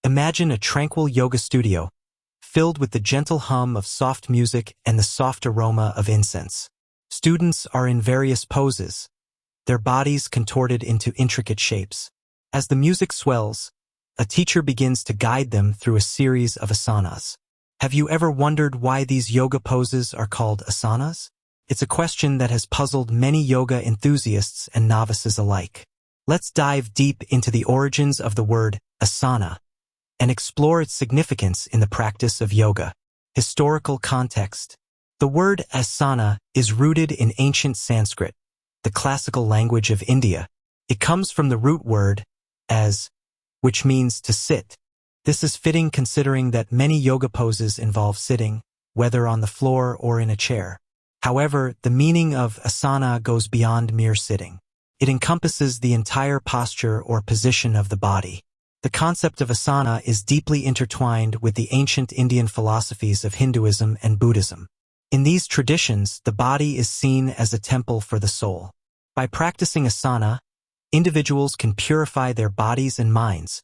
Imagine a tranquil yoga studio, filled with the gentle hum of soft music and the soft aroma of incense. Students are in various poses, their bodies contorted into intricate shapes. As the music swells, a teacher begins to guide them through a series of asanas. Have you ever wondered why these yoga poses are called asanas? It's a question that has puzzled many yoga enthusiasts and novices alike. Let's dive deep into the origins of the word asana and explore its significance in the practice of yoga. Historical context. The word asana is rooted in ancient Sanskrit, the classical language of India. It comes from the root word as, which means to sit. This is fitting considering that many yoga poses involve sitting, whether on the floor or in a chair. However, the meaning of asana goes beyond mere sitting. It encompasses the entire posture or position of the body. The concept of asana is deeply intertwined with the ancient Indian philosophies of Hinduism and Buddhism. In these traditions, the body is seen as a temple for the soul. By practicing asana, individuals can purify their bodies and minds,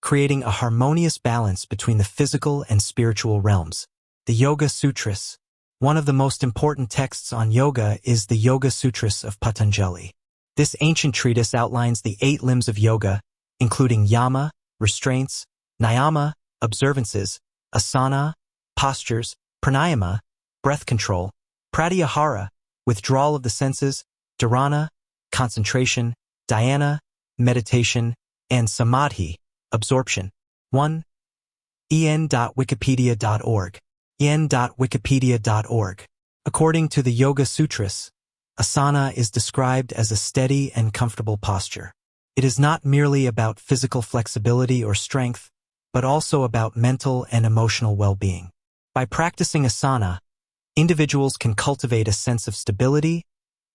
creating a harmonious balance between the physical and spiritual realms. The Yoga Sutras. One of the most important texts on yoga is the Yoga Sutras of Patanjali. This ancient treatise outlines the 8 limbs of yoga, including yama, restraints, niyama, observances, asana, postures, pranayama, breath control, pratyahara, withdrawal of the senses, dharana, concentration, dhyana, meditation, and samadhi, absorption. 1. en.wikipedia.org. en.wikipedia.org. According to the Yoga Sutras, asana is described as a steady and comfortable posture. It is not merely about physical flexibility or strength, but also about mental and emotional well-being. By practicing asana, individuals can cultivate a sense of stability,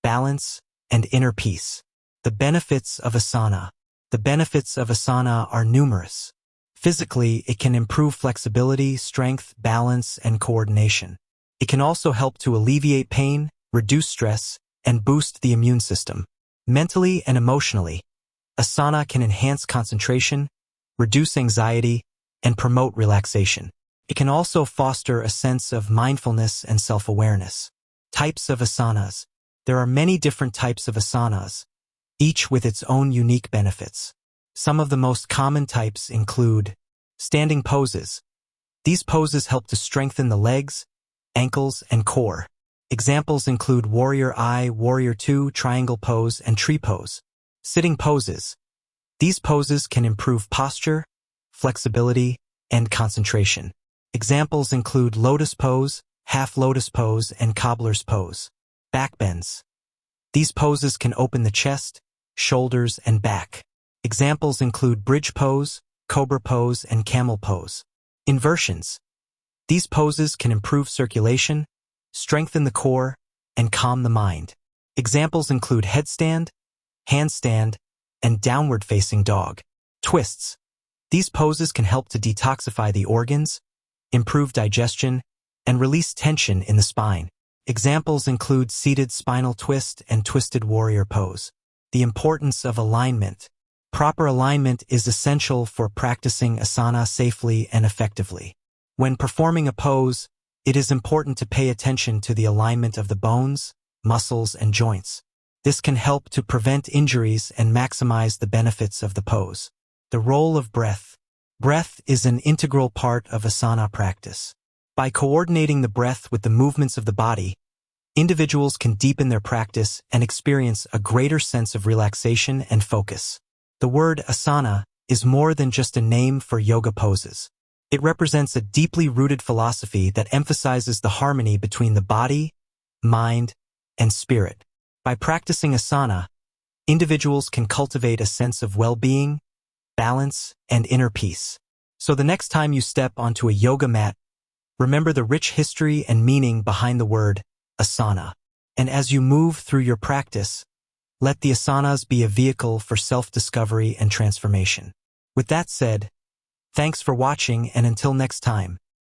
balance, and inner peace. The benefits of asana. The benefits of asana are numerous. Physically, it can improve flexibility, strength, balance, and coordination. It can also help to alleviate pain, reduce stress, and boost the immune system. Mentally and emotionally, asana can enhance concentration, reduce anxiety, and promote relaxation. It can also foster a sense of mindfulness and self-awareness. Types of asanas. There are many different types of asanas, each with its own unique benefits. Some of the most common types include standing poses. These poses help to strengthen the legs, ankles, and core. Examples include warrior I, warrior II, triangle pose, and tree pose. Sitting poses. These poses can improve posture, flexibility, and concentration. Examples include lotus pose, half lotus pose, and cobbler's pose. Back bends. These poses can open the chest, shoulders, and back. Examples include bridge pose, cobra pose, and camel pose. Inversions. These poses can improve circulation, strengthen the core, and calm the mind. Examples include headstand, handstand, and downward-facing dog. Twists. These poses can help to detoxify the organs, improve digestion, and release tension in the spine. Examples include seated spinal twist and twisted warrior pose. The importance of alignment. Proper alignment is essential for practicing asana safely and effectively. When performing a pose, it is important to pay attention to the alignment of the bones, muscles, and joints. This can help to prevent injuries and maximize the benefits of the pose. The role of breath. Breath is an integral part of asana practice. By coordinating the breath with the movements of the body, individuals can deepen their practice and experience a greater sense of relaxation and focus. The word asana is more than just a name for yoga poses. It represents a deeply rooted philosophy that emphasizes the harmony between the body, mind, and spirit. By practicing asana, individuals can cultivate a sense of well-being, balance, and inner peace. So the next time you step onto a yoga mat, remember the rich history and meaning behind the word asana. And as you move through your practice, let the asanas be a vehicle for self-discovery and transformation. With that said, thanks for watching, and until next time.